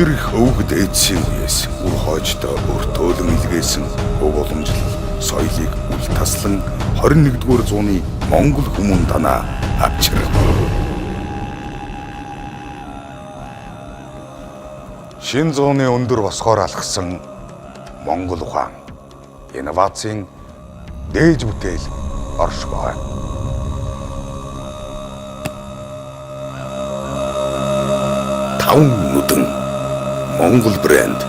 өндөр их өвөг дээдсийн үеэс үр хойжтой өртөөлөн илгээсэн өв уламжлал соёлыг үл таслан 21-р зууны Монгол хүмүүн танаа авчир. Шинэ зууны өндөр босгоор алхсан Монгол ухаан инновацийн дээж бүтээл оршгоо. Таван нүдэн Монгол брэнд